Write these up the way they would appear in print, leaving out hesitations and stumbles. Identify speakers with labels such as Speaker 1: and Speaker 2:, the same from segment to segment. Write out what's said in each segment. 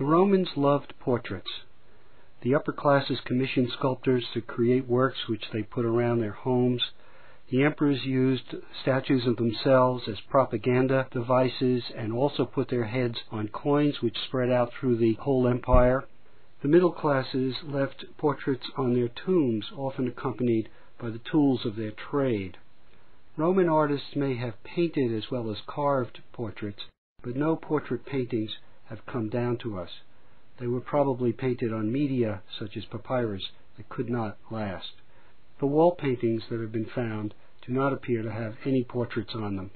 Speaker 1: The Romans loved portraits. The upper classes commissioned sculptors to create works which they put around their homes. The emperors used statues of themselves as propaganda devices and also put their heads on coins which spread out through the whole empire. The middle classes left portraits on their tombs, often accompanied by the tools of their trade. Roman artists may have painted as well as carved portraits, but no portrait paintings have come down to us. They were probably painted on media, such as papyrus, that could not last. The wall paintings that have been found do not appear to have any portraits on them,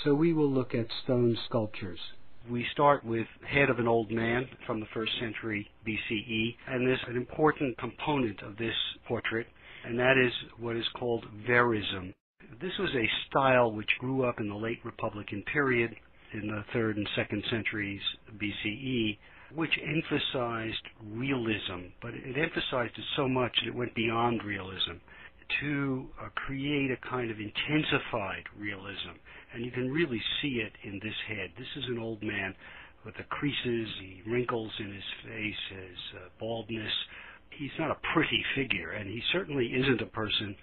Speaker 1: so we will look at stone sculptures. We start with head of an old man from the 1st century BCE, and there's an important component of this portrait, and that is what is called verism. This was a style which grew up in the late Republican period in the 3rd and 2nd centuries BCE, which emphasized realism, but it emphasized it so much that it went beyond realism to create a kind of intensified realism. And you can really see it in this head. This is an old man with the creases, the wrinkles in his face, his baldness. He's not a pretty figure, and he certainly isn't a person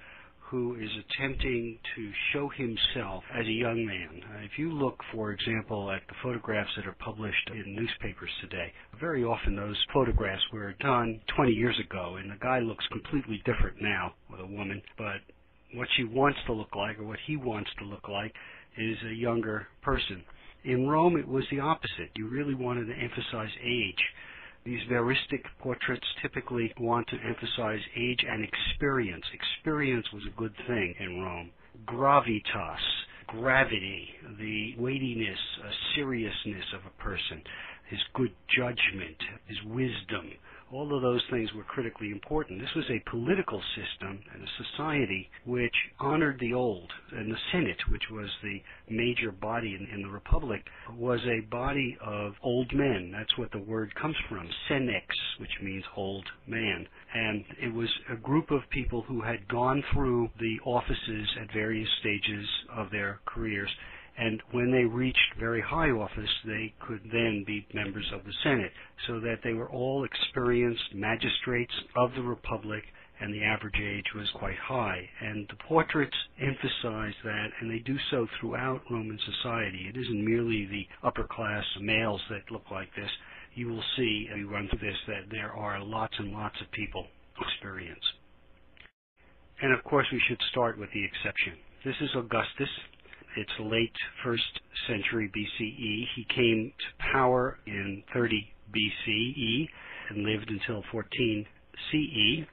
Speaker 1: who is attempting to show himself as a young man. If you look, for example, at the photographs that are published in newspapers today, very often those photographs were done 20 years ago, and the guy looks completely different now with a woman, but what she wants to look like, or what he wants to look like, is a younger person. In Rome, it was the opposite. You really wanted to emphasize age. These veristic portraits typically want to emphasize age and experience. Experience was a good thing in Rome. Gravitas, gravity, the weightiness, seriousness of a person, his good judgment, his wisdom, all of those things were critically important. This was a political system and a society which honored the old, and the Senate, which was the major body in the Republic, was a body of old men. That's what the word comes from, senex, which means old man. And it was a group of people who had gone through the offices at various stages of their careers, and when they reached very high office, they could then be members of the Senate, so that they were all experienced magistrates of the Republic, and the average age was quite high. And the portraits emphasize that, and they do so throughout Roman society. It isn't merely the upper-class males that look like this. You will see, as we run through this, that there are lots and lots of people experience. And of course, we should start with the exception. This is Augustus. It's late 1st century BCE. He came to power in 30 BCE and lived until 14 CE.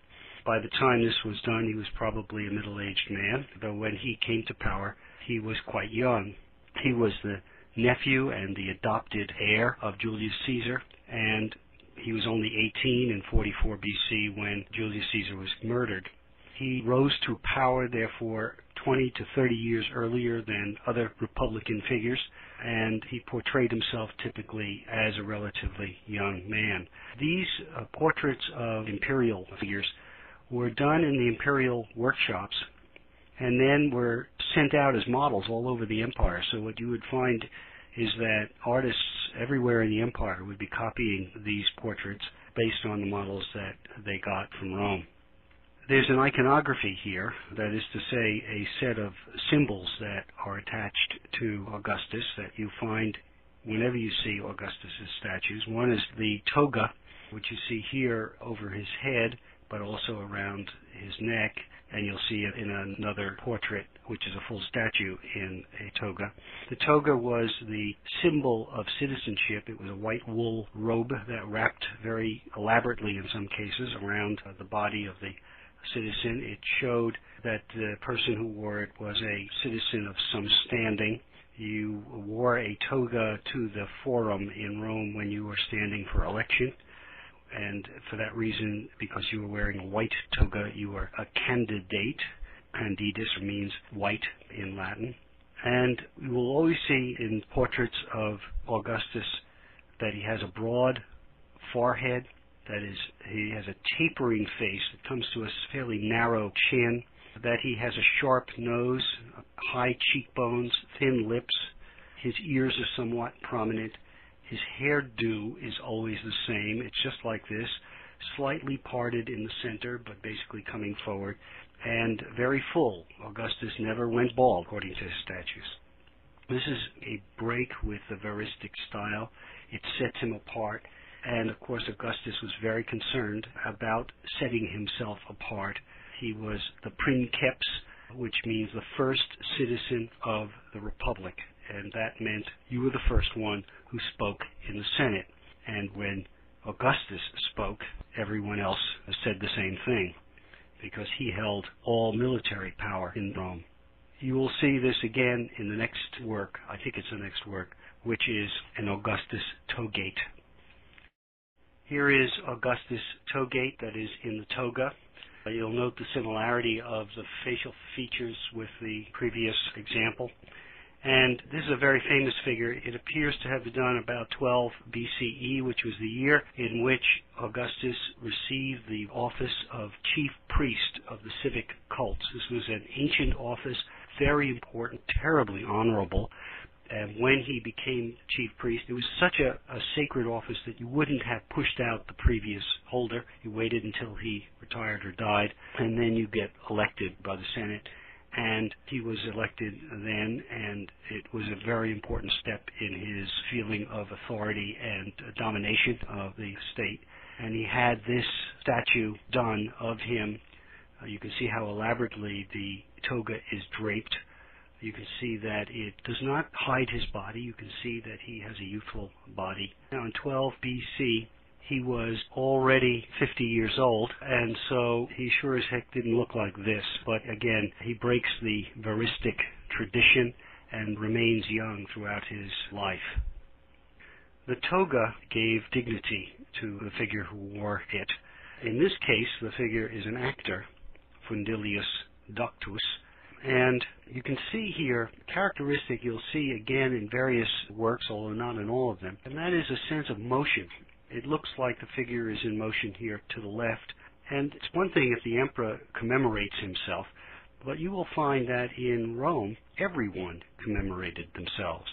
Speaker 1: By the time this was done, he was probably a middle-aged man, though when he came to power, he was quite young. He was the nephew and the adopted heir of Julius Caesar, and he was only 18 in 44 BC when Julius Caesar was murdered. He rose to power, therefore, 20 to 30 years earlier than other Republican figures, and he portrayed himself typically as a relatively young man. These portraits of imperial figures were done in the imperial workshops and then were sent out as models all over the empire. So what you would find is that artists everywhere in the empire would be copying these portraits based on the models that they got from Rome. There's an iconography here, that is to say, a set of symbols that are attached to Augustus that you find whenever you see Augustus's statues. One is the toga, which you see here over his head, but also around his neck, and you'll see it in another portrait, which is a full statue in a toga. The toga was the symbol of citizenship. It was a white wool robe that wrapped very elaborately, in some cases, around the body of the citizen. It showed that the person who wore it was a citizen of some standing. You wore a toga to the forum in Rome when you were standing for election, and for that reason, because you were wearing a white toga, you were a candidate. Candidus means white in Latin. And you will always see in portraits of Augustus that he has a broad forehead. That is, he has a tapering face that comes to a fairly narrow chin, that he has a sharp nose, high cheekbones, thin lips. His ears are somewhat prominent. His hairdo is always the same. It's just like this, slightly parted in the center, but basically coming forward, and very full. Augustus never went bald, according to his statues. This is a break with the veristic style. It sets him apart, and of course Augustus was very concerned about setting himself apart. He was the princeps, which means the first citizen of the Republic, and that meant you were the first one who spoke in the Senate. And when Augustus spoke, everyone else said the same thing, because he held all military power in Rome. You will see this again in the next work, I think it's the next work, which is an Augustus Togate. Here is Augustus Togate, that is in the toga. You'll note the similarity of the facial features with the previous example. And this is a very famous figure. It appears to have been done about 12 BCE, which was the year in which Augustus received the office of chief priest of the civic cults. This was an ancient office, very important, terribly honorable. And when he became chief priest, it was such a sacred office that you wouldn't have pushed out the previous holder. You waited until he retired or died, and then you get elected by the Senate. And he was elected then, and it was a very important step in his feeling of authority and domination of the state. And he had this statue done of him. You can see how elaborately the toga is draped. You can see that it does not hide his body. You can see that he has a youthful body. Now in 12 BC, he was already 50 years old, and so he sure as heck didn't look like this. But again, he breaks the veristic tradition and remains young throughout his life. The toga gave dignity to the figure who wore it. In this case, the figure is an actor, Fundilius Ductus, and you can see here, characteristic you'll see again in various works, although not in all of them, and that is a sense of motion. It looks like the figure is in motion here to the left, and it's one thing if the emperor commemorates himself, but you will find that in Rome, everyone commemorated themselves.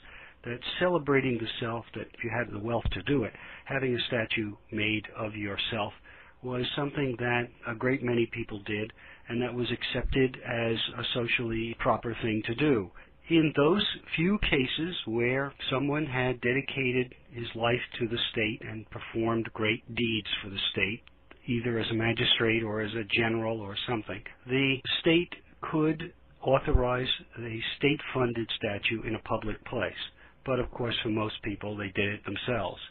Speaker 1: That celebrating the self, that if you had the wealth to do it, having a statue made of yourself was something that a great many people did, and that was accepted as a socially proper thing to do. In those few cases where someone had dedicated his life to the state and performed great deeds for the state, either as a magistrate or as a general or something, the state could authorize a state-funded statue in a public place. But of course, for most people, they did it themselves.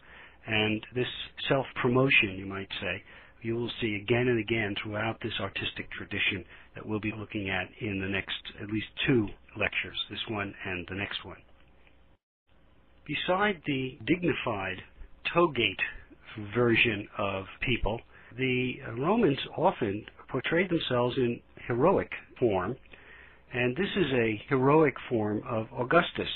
Speaker 1: And this self-promotion, you might say, you will see again and again throughout this artistic tradition that we'll be looking at in the next at least two lectures, this one and the next one. Beside the dignified togate version of people, the Romans often portrayed themselves in heroic form, and this is a heroic form of Augustus.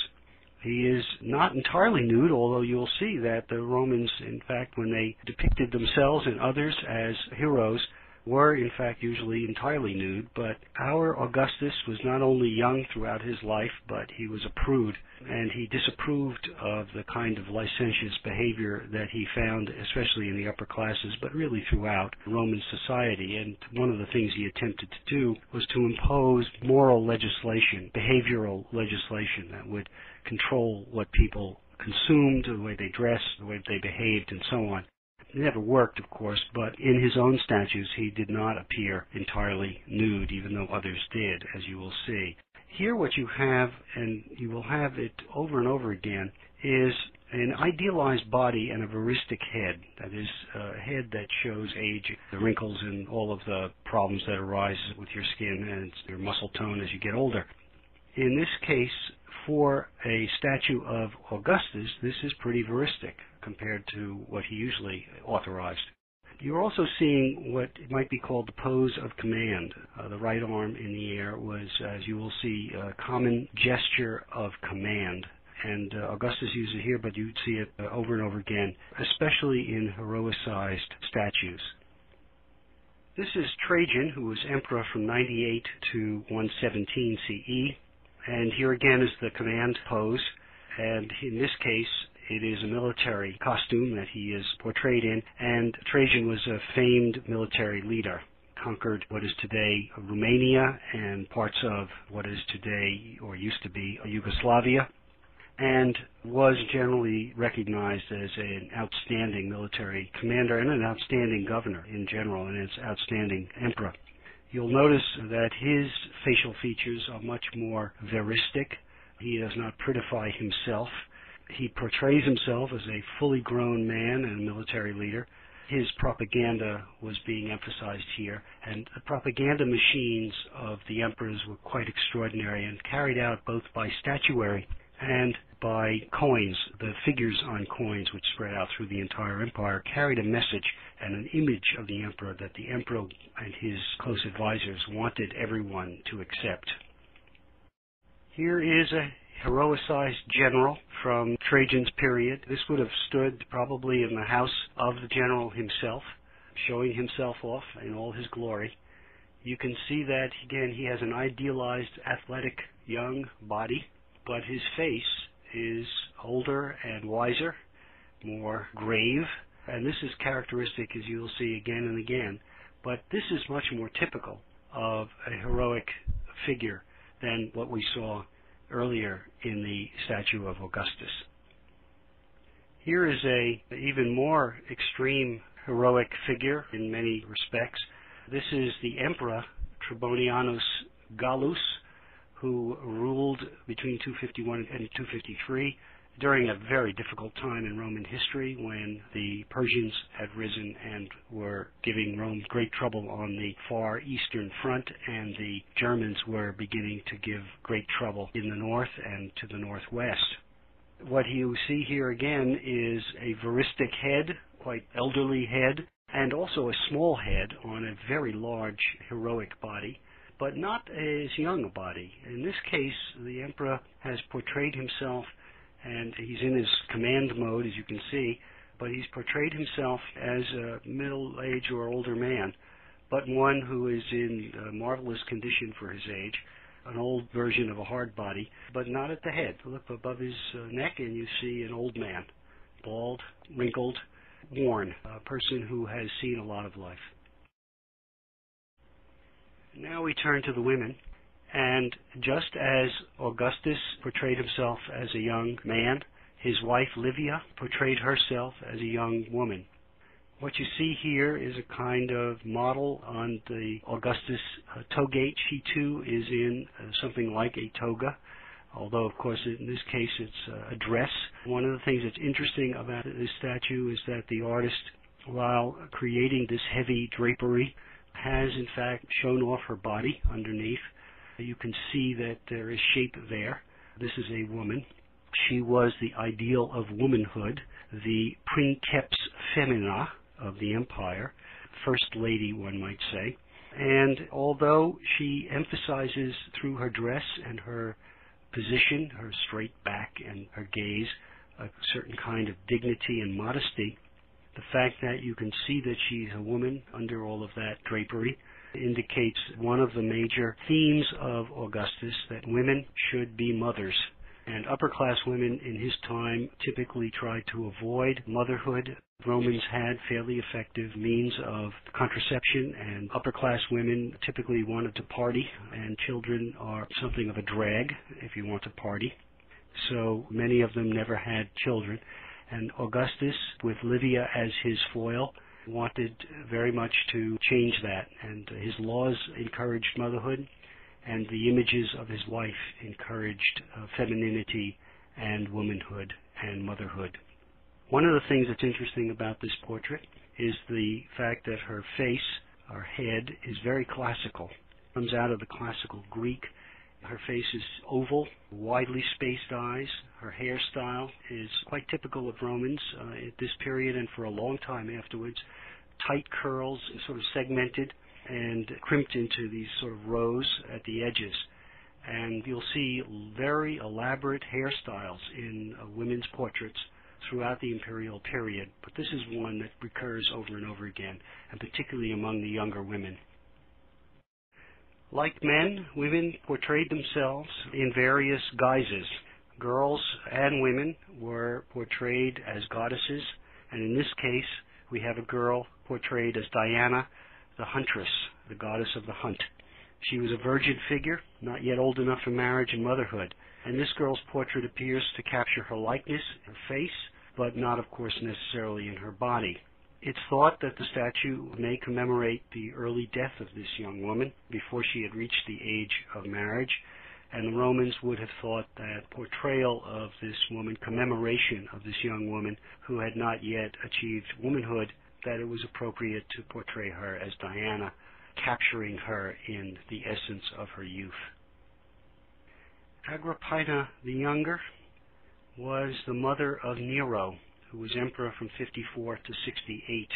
Speaker 1: He is not entirely nude, although you'll see that the Romans, in fact, when they depicted themselves and others as heroes, were in fact usually entirely nude. But our Augustus was not only young throughout his life, but he was a prude, and he disapproved of the kind of licentious behavior that he found, especially in the upper classes, but really throughout Roman society. And one of the things he attempted to do was to impose moral legislation, behavioral legislation that would control what people consumed, the way they dressed, the way they behaved, and so on. It never worked, of course, but in his own statues he did not appear entirely nude, even though others did, as you will see. Here what you have, and you will have it over and over again, is an idealized body and a veristic head. That is, a head that shows age, the wrinkles and all of the problems that arise with your skin and your muscle tone as you get older. In this case, for a statue of Augustus, this is pretty veristic compared to what he usually authorized. You're also seeing what might be called the pose of command. The right arm in the air was, as you will see, a common gesture of command. And Augustus used it here, but you'd see it over and over again, especially in heroicized statues. This is Trajan, who was emperor from 98 to 117 CE. And here again is the command pose, and in this case It is a military costume that he is portrayed in, and Trajan was a famed military leader. Conquered what is today Romania and parts of what is today, or used to be, Yugoslavia, and was generally recognized as an outstanding military commander and an outstanding governor in general, and an outstanding emperor. You'll notice that his facial features are much more veristic. He does not prettify himself. He portrays himself as a fully grown man and a military leader. His propaganda was being emphasized here, and the propaganda machines of the emperors were quite extraordinary and carried out both by statuary and by coins. The figures on coins, which spread out through the entire empire, carried a message and an image of the emperor that the emperor and his close advisors wanted everyone to accept. Here is a heroicized general from Trajan's period. This would have stood probably in the house of the general himself, showing himself off in all his glory. You can see that, again, he has an idealized, athletic, young body, but his face is older and wiser, more grave, and this is characteristic, as you'll see again and again, but this is much more typical of a heroic figure than what we saw earlier in the statue of Augustus. Here is a even more extreme heroic figure in many respects. This is the Emperor Trebonianus Gallus, who ruled between 251 and 253 during a very difficult time in Roman history when the Persians had risen and were giving Rome great trouble on the far eastern front, and the Germans were beginning to give great trouble in the north and to the northwest. What you see here again is a veristic head, quite elderly head, and also a small head on a very large heroic body, but not as young a body. In this case, the emperor has portrayed himself, and he's in his command mode, as you can see, but he's portrayed himself as a middle-aged or older man, but one who is in marvelous condition for his age, an old version of a hard body, but not at the head. Look above his neck and you see an old man, bald, wrinkled, worn, a person who has seen a lot of life. Now we turn to the women. And just as Augustus portrayed himself as a young man, his wife Livia portrayed herself as a young woman. What you see here is a kind of model on the Augustus togate. She too is in something like a toga, although of course in this case it's a dress. One of the things that's interesting about this statue is that the artist, while creating this heavy drapery, has in fact shown off her body underneath. You can see that there is shape there. This is a woman. She was the ideal of womanhood, the princeps femina of the empire, first lady, one might say. And although she emphasizes through her dress and her position, her straight back and her gaze, a certain kind of dignity and modesty, the fact that you can see that she's a woman under all of that drapery indicates one of the major themes of Augustus, that women should be mothers. And upper-class women in his time typically tried to avoid motherhood. Romans had fairly effective means of contraception, and upper-class women typically wanted to party, and children are something of a drag if you want to party. So many of them never had children. And Augustus, with Livia as his foil, wanted very much to change that, and his laws encouraged motherhood, and the images of his wife encouraged femininity and womanhood and motherhood. One of the things that's interesting about this portrait is the fact that her face, her head, is very classical. It comes out of the classical Greek. Her face is oval, widely spaced eyes. Her hairstyle is quite typical of Romans at this period and for a long time afterwards. Tight curls, sort of segmented and crimped into these sort of rows at the edges. And you'll see very elaborate hairstyles in women's portraits throughout the imperial period. But this is one that recurs over and over again, and particularly among the younger women. Like men, women portrayed themselves in various guises. Girls and women were portrayed as goddesses, and in this case we have a girl portrayed as Diana, the huntress, the goddess of the hunt. She was a virgin figure, not yet old enough for marriage and motherhood, and this girl's portrait appears to capture her likeness, her face, but not, of course, necessarily in her body. It's thought that the statue may commemorate the early death of this young woman before she had reached the age of marriage, and the Romans would have thought that portrayal of this woman, commemoration of this young woman who had not yet achieved womanhood, that it was appropriate to portray her as Diana, capturing her in the essence of her youth. Agrippina the Younger was the mother of Nero, who was emperor from 54 to 68.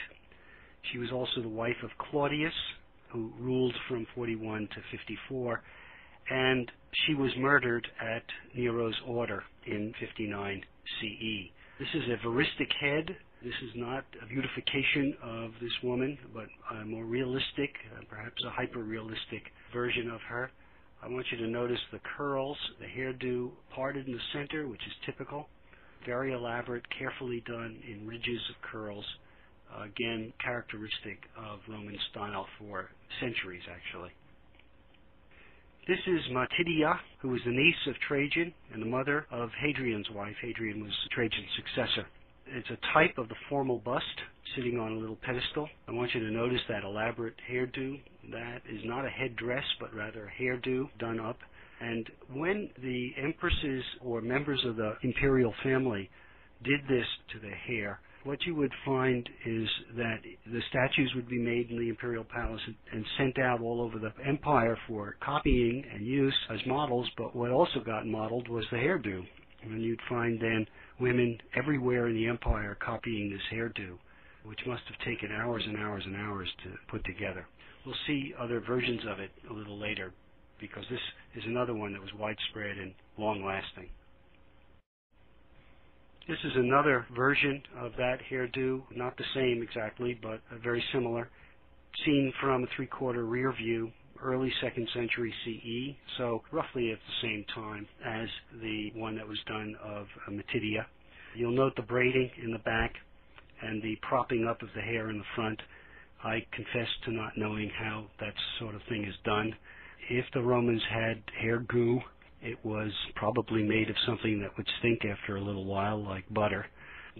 Speaker 1: She was also the wife of Claudius, who ruled from 41 to 54, and she was murdered at Nero's order in 59 CE. This is a veristic head. This is not a beautification of this woman, but a more realistic, perhaps a hyper-realistic version of her. I want you to notice the curls, the hairdo parted in the center, which is typical. Very elaborate, carefully done in ridges of curls. Again, characteristic of Roman style for centuries, actually. This is Matidia, who was the niece of Trajan and the mother of Hadrian's wife. Hadrian was Trajan's successor. It's a type of the formal bust sitting on a little pedestal. I want you to notice that elaborate hairdo. That is not a headdress, but rather a hairdo done up. And when the empresses or members of the imperial family did this to their hair, what you would find is that the statues would be made in the imperial palace and sent out all over the empire for copying and use as models, but what also got modeled was the hairdo. And you'd find then women everywhere in the empire copying this hairdo, which must have taken hours and hours and hours to put together. We'll see other versions of it a little later, because this is another one that was widespread and long-lasting. This is another version of that hairdo, not the same exactly, but very similar, seen from a three-quarter rear view, early 2nd century CE, so roughly at the same time as the one that was done of Matidia. You'll note the braiding in the back and the propping up of the hair in the front. I confess to not knowing how that sort of thing is done. If the Romans had hair goo, it was probably made of something that would stink after a little while, like butter.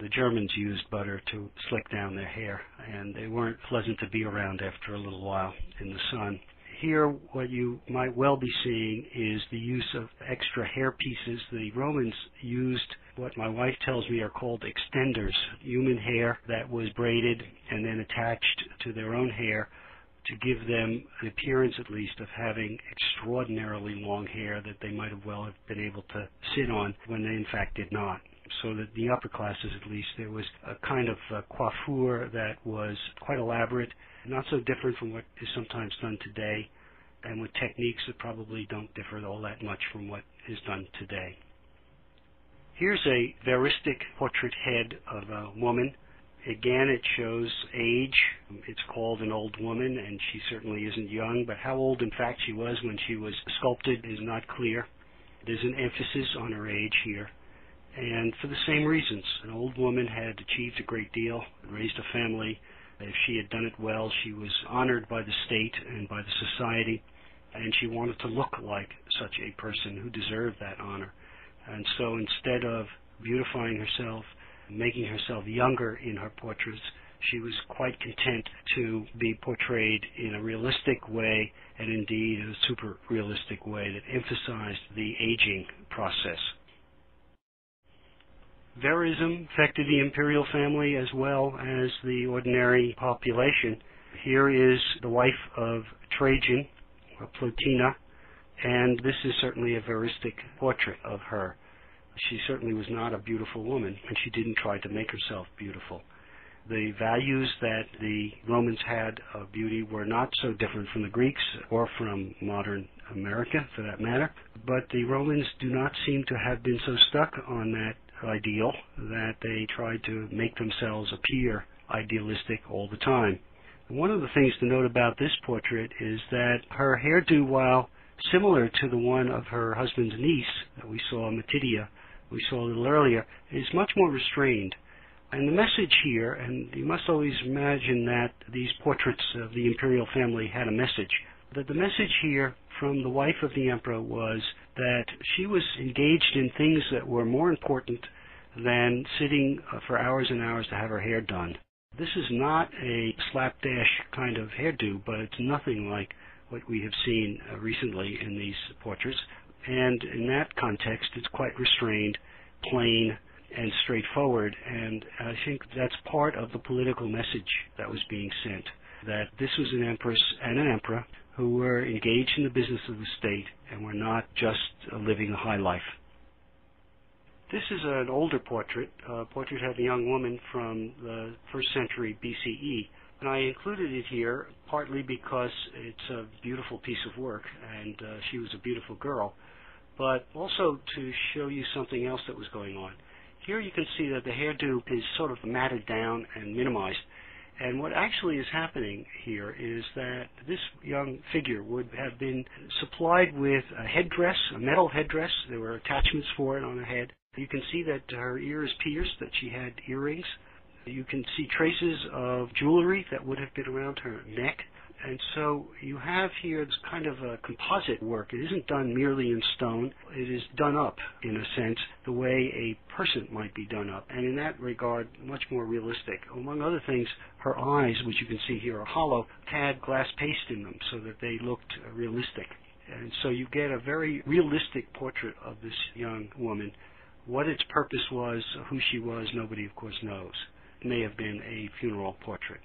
Speaker 1: The Germans used butter to slick down their hair, and they weren't pleasant to be around after a little while in the sun. Here, what you might well be seeing is the use of extra hair pieces. The Romans used what my wife tells me are called extenders, human hair that was braided and then attached to their own hair to give them the appearance, at least, of having extraordinarily long hair that they might have well have been able to sit on when they in fact did not. So that the upper classes, at least, there was a kind of coiffure that was quite elaborate, not so different from what is sometimes done today, and with techniques that probably don't differ all that much from what is done today. Here's a veristic portrait head of a woman. Again, it shows age. It's called an old woman, and she certainly isn't young, but how old, in fact, she was when she was sculpted is not clear. There's an emphasis on her age here, and for the same reasons. An old woman had achieved a great deal, raised a family. If she had done it well, she was honored by the state and by the society, and she wanted to look like such a person who deserved that honor. And so instead of beautifying herself, making herself younger in her portraits, she was quite content to be portrayed in a realistic way, and indeed in a super realistic way that emphasized the aging process. Verism affected the imperial family as well as the ordinary population. Here is the wife of Trajan, Plotina, and this is certainly a veristic portrait of her. She certainly was not a beautiful woman, and she didn't try to make herself beautiful. The values that the Romans had of beauty were not so different from the Greeks or from modern America, for that matter, but the Romans do not seem to have been so stuck on that ideal that they tried to make themselves appear idealistic all the time. One of the things to note about this portrait is that her hairdo, while similar to the one of her husband's niece that we saw, Matidia, we saw a little earlier, is much more restrained. And the message here, and you must always imagine that these portraits of the imperial family had a message, that the message here from the wife of the emperor was that she was engaged in things that were more important than sitting for hours and hours to have her hair done. This is not a slapdash kind of hairdo, but it's nothing like what we have seen recently in these portraits. And in that context, it's quite restrained, plain, and straightforward. And I think that's part of the political message that was being sent, that this was an empress and an emperor who were engaged in the business of the state and were not just living a high life. This is an older portrait, a portrait of a young woman from the 1st century BCE. And I included it here partly because it's a beautiful piece of work and she was a beautiful girl, but also to show you something else that was going on. Here you can see that the hairdo is sort of matted down and minimized. And what actually is happening here is that this young figure would have been supplied with a headdress, a metal headdress. There were attachments for it on her head. You can see that her ear is pierced, that she had earrings. You can see traces of jewelry that would have been around her neck. And so you have here this kind of a composite work. It isn't done merely in stone. It is done up, in a sense, the way a person might be done up. And in that regard, much more realistic. Among other things, her eyes, which you can see here are hollow, had glass paste in them so that they looked realistic. And so you get a very realistic portrait of this young woman. What its purpose was, who she was, nobody, of course, knows. It may have been a funeral portrait.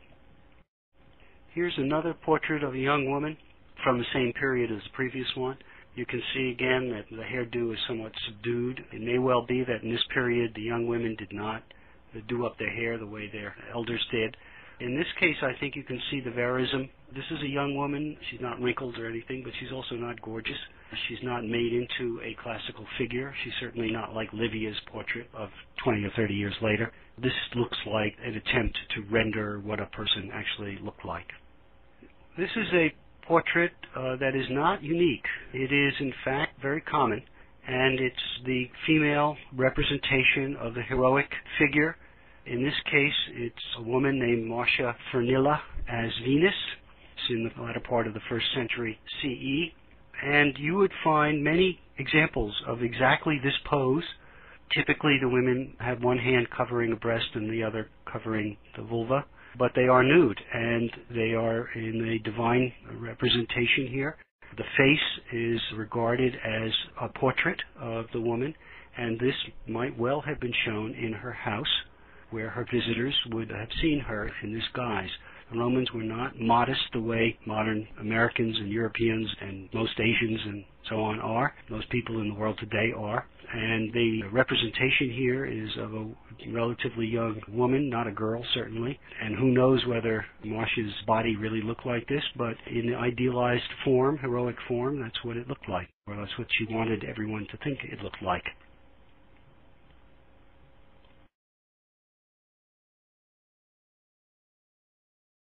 Speaker 1: Here's another portrait of a young woman from the same period as the previous one. You can see again that the hairdo is somewhat subdued. It may well be that in this period the young women did not do up their hair the way their elders did. In this case, I think you can see the verism. This is a young woman. She's not wrinkled or anything, but she's also not gorgeous. She's not made into a classical figure. She's certainly not like Livia's portrait of 20 or 30 years later. This looks like an attempt to render what a person actually looked like. This is a portrait that is not unique. It is, in fact, very common, and it's the female representation of the heroic figure. In this case, it's a woman named Marcia Fernilla as Venus. It's in the latter part of the 1st century CE. And you would find many examples of exactly this pose. Typically, the women have one hand covering a breast and the other covering the vulva. But they are nude, and they are in a divine representation here. The face is regarded as a portrait of the woman, and this might well have been shown in her house, where her visitors would have seen her in this guise. The Romans were not modest the way modern Americans and Europeans and most Asians and so on are. Most people in the world today are. And the representation here is of a relatively young woman, not a girl certainly. And who knows whether Marcia's body really looked like this, but in the idealized form, heroic form, that's what it looked like. Or that's what she wanted everyone to think it looked like.